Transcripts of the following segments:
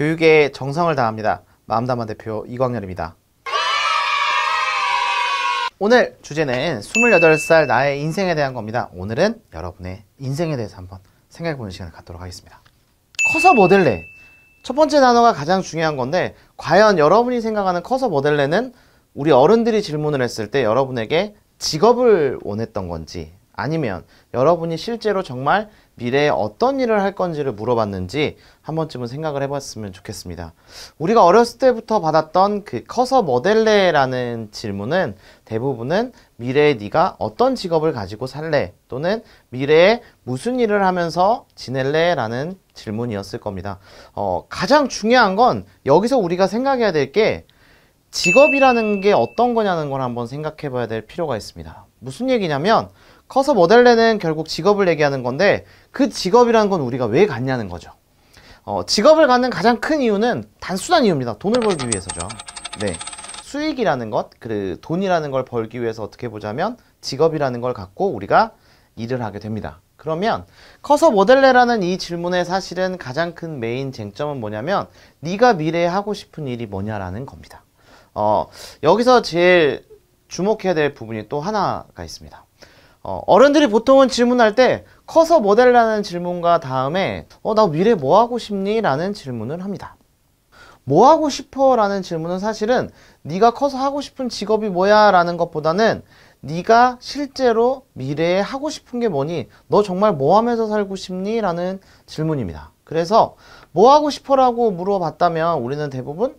교육에 정성을 다합니다. 마음담화 대표 이광렬입니다. 오늘 주제는 28살 나의 인생에 대한 겁니다. 오늘은 여러분의 인생에 대해서 한번 생각해보는 시간을 갖도록 하겠습니다. 커서 뭐 될래? 첫 번째 단어가 가장 중요한 건데, 과연 여러분이 생각하는 커서 뭐 될래는 우리 어른들이 질문을 했을 때 여러분에게 직업을 원했던 건지, 아니면 여러분이 실제로 정말 미래에 어떤 일을 할 건지를 물어봤는지 한 번쯤은 생각을 해봤으면 좋겠습니다. 우리가 어렸을 때부터 받았던 그 커서 뭐 될래라는 질문은 대부분은 미래에 네가 어떤 직업을 가지고 살래? 또는 미래에 무슨 일을 하면서 지낼래? 라는 질문이었을 겁니다. 가장 중요한 건 여기서 우리가 생각해야 될 게 직업이라는 게 어떤 거냐는 걸 한번 생각해 봐야 될 필요가 있습니다. 무슨 얘기냐면 커서 뭐 될래는 결국 직업을 얘기하는 건데, 그 직업이라는 건 우리가 왜 갖냐는 거죠. 직업을 갖는 가장 큰 이유는 단순한 이유입니다. 돈을 벌기 위해서죠. 네, 수익이라는 것, 그 돈이라는 걸 벌기 위해서 어떻게 보자면 직업이라는 걸 갖고 우리가 일을 하게 됩니다. 그러면 커서 뭐 될래라는 이 질문의 사실은 가장 큰 메인 쟁점은 뭐냐면 네가 미래에 하고 싶은 일이 뭐냐라는 겁니다. 여기서 제일 주목해야 될 부분이 또 하나가 있습니다. 어른들이 보통은 질문할 때 커서 뭐 될라는 질문과 다음에 나 미래에 뭐 하고 싶니? 라는 질문을 합니다. 뭐 하고 싶어? 라는 질문은 사실은 네가 커서 하고 싶은 직업이 뭐야? 라는 것보다는 네가 실제로 미래에 하고 싶은 게 뭐니? 너 정말 뭐 하면서 살고 싶니? 라는 질문입니다. 그래서 뭐 하고 싶어? 라고 물어봤다면 우리는 대부분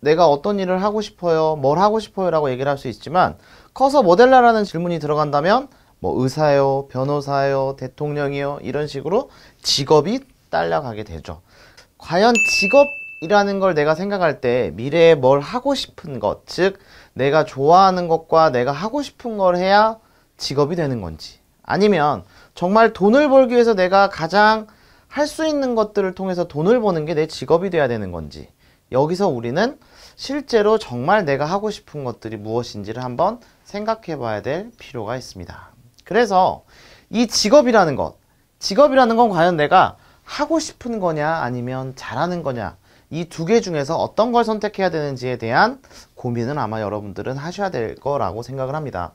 내가 어떤 일을 하고 싶어요? 뭘 하고 싶어요? 라고 얘기를 할 수 있지만, 커서 뭐 될라라는 질문이 들어간다면 뭐 의사요, 변호사요, 대통령이요, 이런 식으로 직업이 딸려가게 되죠. 과연 직업이라는 걸 내가 생각할 때 미래에 뭘 하고 싶은 것, 즉 내가 좋아하는 것과 내가 하고 싶은 걸 해야 직업이 되는 건지, 아니면 정말 돈을 벌기 위해서 내가 가장 할 수 있는 것들을 통해서 돈을 버는 게 내 직업이 돼야 되는 건지, 여기서 우리는 실제로 정말 내가 하고 싶은 것들이 무엇인지를 한번 생각해 봐야 될 필요가 있습니다. 그래서 이 직업이라는 건 과연 내가 하고 싶은 거냐 아니면 잘하는 거냐, 이 두 개 중에서 어떤 걸 선택해야 되는지에 대한 고민은 아마 여러분들은 하셔야 될 거라고 생각을 합니다.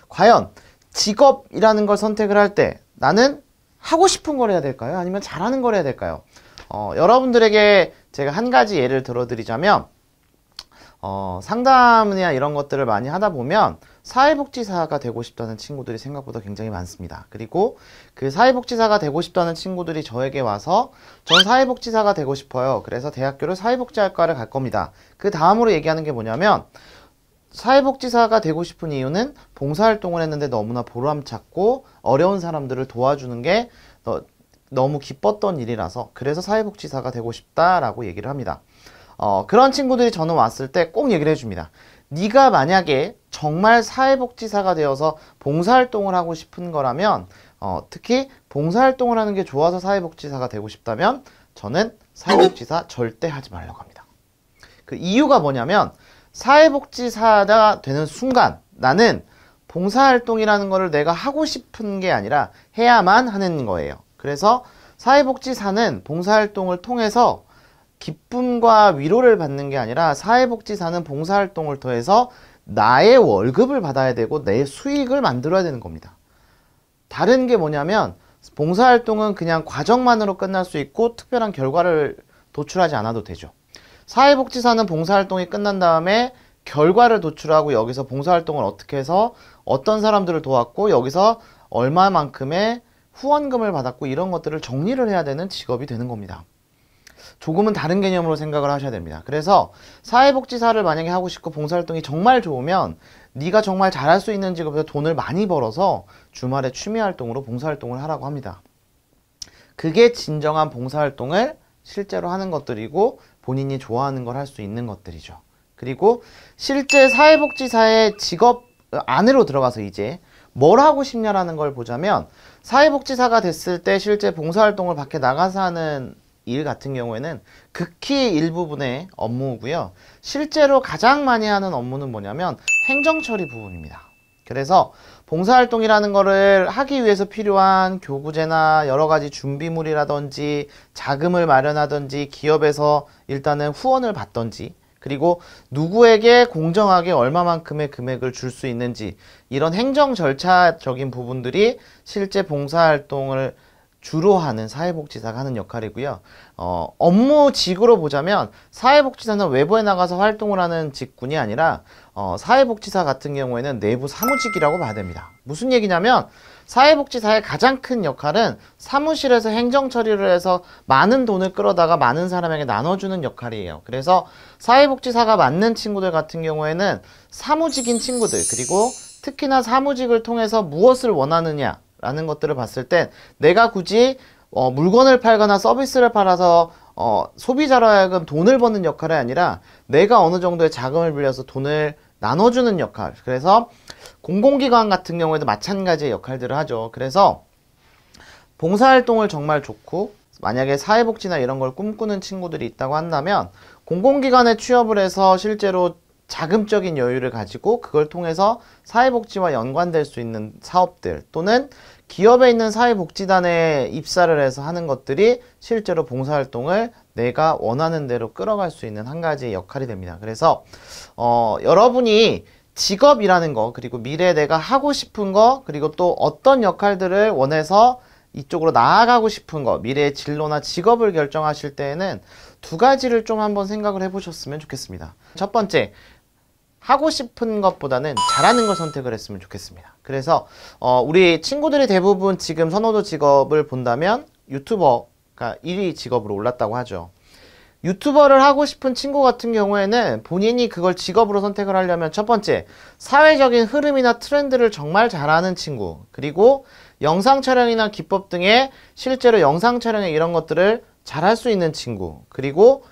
과연 직업이라는 걸 선택을 할 때 나는 하고 싶은 걸 해야 될까요? 아니면 잘하는 걸 해야 될까요? 여러분들에게 제가 한 가지 예를 들어드리자면, 상담이나 이런 것들을 많이 하다 보면 사회복지사가 되고 싶다는 친구들이 생각보다 굉장히 많습니다. 그리고 그 사회복지사가 되고 싶다는 친구들이 저에게 와서 전 사회복지사가 되고 싶어요. 그래서 대학교를 사회복지학과를 갈 겁니다. 그 다음으로 얘기하는 게 뭐냐면, 사회복지사가 되고 싶은 이유는 봉사활동을 했는데 너무나 보람찼고 어려운 사람들을 도와주는 게 너무 기뻤던 일이라서 그래서 사회복지사가 되고 싶다라고 얘기를 합니다. 그런 친구들이 저는 왔을 때 꼭 얘기를 해줍니다. 네가 만약에 정말 사회복지사가 되어서 봉사활동을 하고 싶은 거라면, 특히 봉사활동을 하는 게 좋아서 사회복지사가 되고 싶다면 저는 사회복지사 절대 하지 말라고 합니다. 그 이유가 뭐냐면, 사회복지사가 되는 순간 나는 봉사활동이라는 거를 내가 하고 싶은 게 아니라 해야만 하는 거예요. 그래서 사회복지사는 봉사활동을 통해서 기쁨과 위로를 받는 게 아니라, 사회복지사는 봉사활동을 통해서 나의 월급을 받아야 되고 내 수익을 만들어야 되는 겁니다. 다른 게 뭐냐면, 봉사활동은 그냥 과정만으로 끝날 수 있고 특별한 결과를 도출하지 않아도 되죠. 사회복지사는 봉사활동이 끝난 다음에 결과를 도출하고 여기서 봉사활동을 어떻게 해서 어떤 사람들을 도왔고 여기서 얼마만큼의 후원금을 받았고 이런 것들을 정리를 해야 되는 직업이 되는 겁니다. 조금은 다른 개념으로 생각을 하셔야 됩니다. 그래서 사회복지사를 만약에 하고 싶고 봉사활동이 정말 좋으면 네가 정말 잘할 수 있는 직업에서 돈을 많이 벌어서 주말에 취미활동으로 봉사활동을 하라고 합니다. 그게 진정한 봉사활동을 실제로 하는 것들이고 본인이 좋아하는 걸 할 수 있는 것들이죠. 그리고 실제 사회복지사의 직업 안으로 들어가서 이제 뭘 하고 싶냐라는 걸 보자면, 사회복지사가 됐을 때 실제 봉사활동을 밖에 나가서 하는 일 같은 경우에는 극히 일부분의 업무고요. 실제로 가장 많이 하는 업무는 뭐냐면 행정처리 부분입니다. 그래서 봉사활동이라는 거를 하기 위해서 필요한 교구제나 여러 가지 준비물이라든지 자금을 마련하든지 기업에서 일단은 후원을 받든지 그리고 누구에게 공정하게 얼마만큼의 금액을 줄 수 있는지 이런 행정 절차적인 부분들이 실제 봉사활동을 주로 하는 사회복지사가 하는 역할이고요. 업무직으로 보자면 사회복지사는 외부에 나가서 활동을 하는 직군이 아니라 사회복지사 같은 경우에는 내부 사무직이라고 봐야 됩니다. 무슨 얘기냐면 사회복지사의 가장 큰 역할은 사무실에서 행정 처리를 해서 많은 돈을 끌어다가 많은 사람에게 나눠주는 역할이에요. 그래서 사회복지사가 맞는 친구들 같은 경우에는 사무직인 친구들 그리고 특히나 사무직을 통해서 무엇을 원하느냐 라는 것들을 봤을 땐 내가 굳이 물건을 팔거나 서비스를 팔아서 소비자로 하여금 돈을 버는 역할이 아니라 내가 어느 정도의 자금을 빌려서 돈을 나눠주는 역할. 그래서 공공기관 같은 경우에도 마찬가지의 역할들을 하죠. 그래서 봉사활동을 정말 좋고 만약에 사회복지나 이런 걸 꿈꾸는 친구들이 있다고 한다면 공공기관에 취업을 해서 실제로 자금적인 여유를 가지고 그걸 통해서 사회복지와 연관될 수 있는 사업들 또는 기업에 있는 사회복지단에 입사를 해서 하는 것들이 실제로 봉사활동을 내가 원하는 대로 끌어갈 수 있는 한 가지의 역할이 됩니다. 그래서 여러분이 직업이라는 거 그리고 미래에 내가 하고 싶은 거 그리고 또 어떤 역할들을 원해서 이쪽으로 나아가고 싶은 거 미래의 진로나 직업을 결정하실 때에는 두 가지를 좀 한번 생각을 해보셨으면 좋겠습니다. 첫 번째, 하고 싶은 것보다는 잘하는 걸 선택을 했으면 좋겠습니다. 그래서 우리 친구들이 대부분 지금 선호도 직업을 본다면 유튜버가 1위 직업으로 올랐다고 하죠. 유튜버를 하고 싶은 친구 같은 경우에는 본인이 그걸 직업으로 선택을 하려면 첫 번째, 사회적인 흐름이나 트렌드를 정말 잘 아는 친구 그리고 영상 촬영이나 기법 등의 실제로 영상 촬영에 이런 것들을 잘 할 수 있는 친구 그리고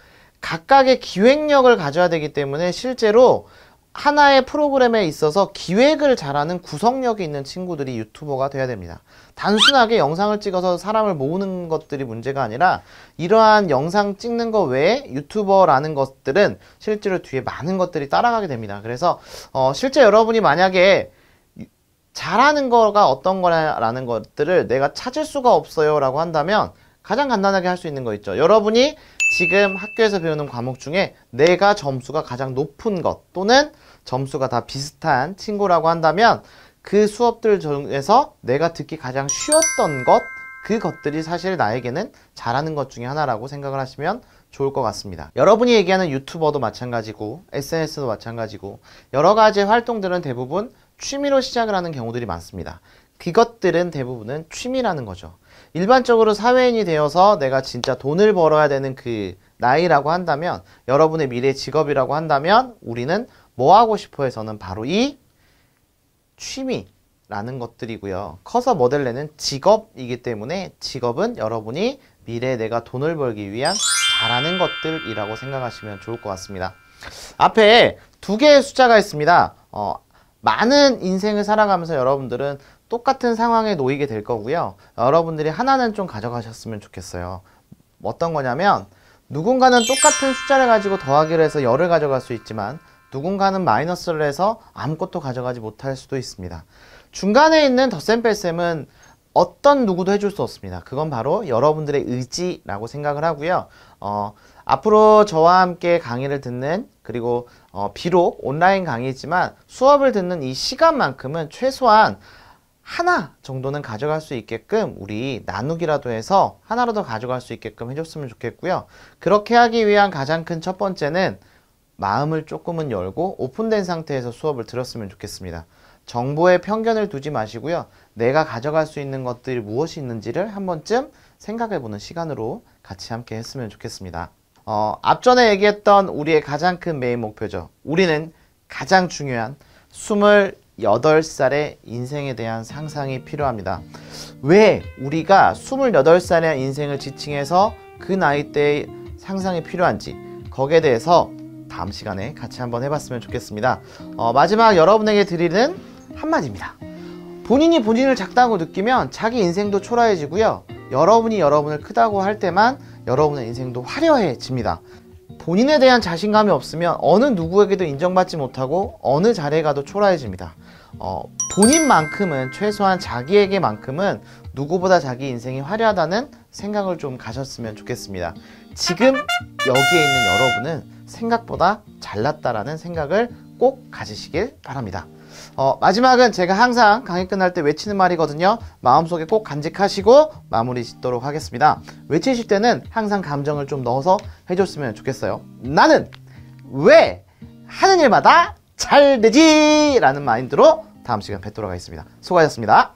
각각의 기획력을 가져야 되기 때문에 실제로 하나의 프로그램에 있어서 기획을 잘하는 구성력이 있는 친구들이 유튜버가 돼야 됩니다. 단순하게 영상을 찍어서 사람을 모으는 것들이 문제가 아니라 이러한 영상 찍는 것 외에 유튜버라는 것들은 실제로 뒤에 많은 것들이 따라가게 됩니다. 그래서 실제 여러분이 만약에 잘하는 거가 어떤 거라는 것들을 내가 찾을 수가 없어요 라고 한다면 가장 간단하게 할 수 있는 거 있죠. 여러분이 지금 학교에서 배우는 과목 중에 내가 점수가 가장 높은 것 또는 점수가 다 비슷한 친구라고 한다면 그 수업들 중에서 내가 듣기 가장 쉬웠던 것 그것들이 사실 나에게는 잘하는 것 중에 하나라고 생각을 하시면 좋을 것 같습니다. 여러분이 얘기하는 유튜버도 마찬가지고 SNS도 마찬가지고 여러 가지 활동들은 대부분 취미로 시작을 하는 경우들이 많습니다. 그것들은 대부분은 취미라는 거죠. 일반적으로 사회인이 되어서 내가 진짜 돈을 벌어야 되는 그 나이라고 한다면 여러분의 미래 직업이라고 한다면 우리는 뭐 하고 싶어 해서는 바로 이 취미라는 것들이고요. 커서 모델레는 직업이기 때문에 직업은 여러분이 미래에 내가 돈을 벌기 위한 잘하는 것들이라고 생각하시면 좋을 것 같습니다. 앞에 두 개의 숫자가 있습니다. 많은 인생을 살아가면서 여러분들은 똑같은 상황에 놓이게 될 거고요. 여러분들이 하나는 좀 가져가셨으면 좋겠어요. 어떤 거냐면 누군가는 똑같은 숫자를 가지고 더하기를 해서 열을 가져갈 수 있지만 누군가는 마이너스를 해서 아무것도 가져가지 못할 수도 있습니다. 중간에 있는 덧셈 뺄셈은 어떤 누구도 해줄 수 없습니다. 그건 바로 여러분들의 의지라고 생각을 하고요. 앞으로 저와 함께 강의를 듣는 그리고 비록 온라인 강의지만 수업을 듣는 이 시간만큼은 최소한 하나 정도는 가져갈 수 있게끔 우리 나누기라도 해서 하나라도 가져갈 수 있게끔 해줬으면 좋겠고요. 그렇게 하기 위한 가장 큰 첫 번째는 마음을 조금은 열고 오픈된 상태에서 수업을 들었으면 좋겠습니다. 정보에 편견을 두지 마시고요. 내가 가져갈 수 있는 것들이 무엇이 있는지를 한 번쯤 생각해보는 시간으로 같이 함께 했으면 좋겠습니다. 앞전에 얘기했던 우리의 가장 큰 메인 목표죠. 우리는 가장 중요한 28살의 인생에 대한 상상이 필요합니다. 왜 우리가 28살의 인생을 지칭해서 그 나이대의 상상이 필요한지 거기에 대해서 다음 시간에 같이 한번 해봤으면 좋겠습니다. 마지막 여러분에게 드리는 한마디입니다. 본인이 본인을 작다고 느끼면 자기 인생도 초라해지고요. 여러분이 여러분을 크다고 할 때만 여러분의 인생도 화려해집니다. 본인에 대한 자신감이 없으면 어느 누구에게도 인정받지 못하고 어느 자리에 가도 초라해집니다. 본인만큼은, 최소한 자기에게만큼은 누구보다 자기 인생이 화려하다는 생각을 좀 가졌으면 좋겠습니다. 지금 여기에 있는 여러분은 생각보다 잘났다라는 생각을 꼭 가지시길 바랍니다. 마지막은 제가 항상 강의 끝날 때 외치는 말이거든요. 마음속에 꼭 간직하시고 마무리 짓도록 하겠습니다. 외치실 때는 항상 감정을 좀 넣어서 해줬으면 좋겠어요. 나는 왜 하는 일마다 잘 되지? 라는 마인드로 다음 시간 뵙도록 하겠습니다. 수고하셨습니다.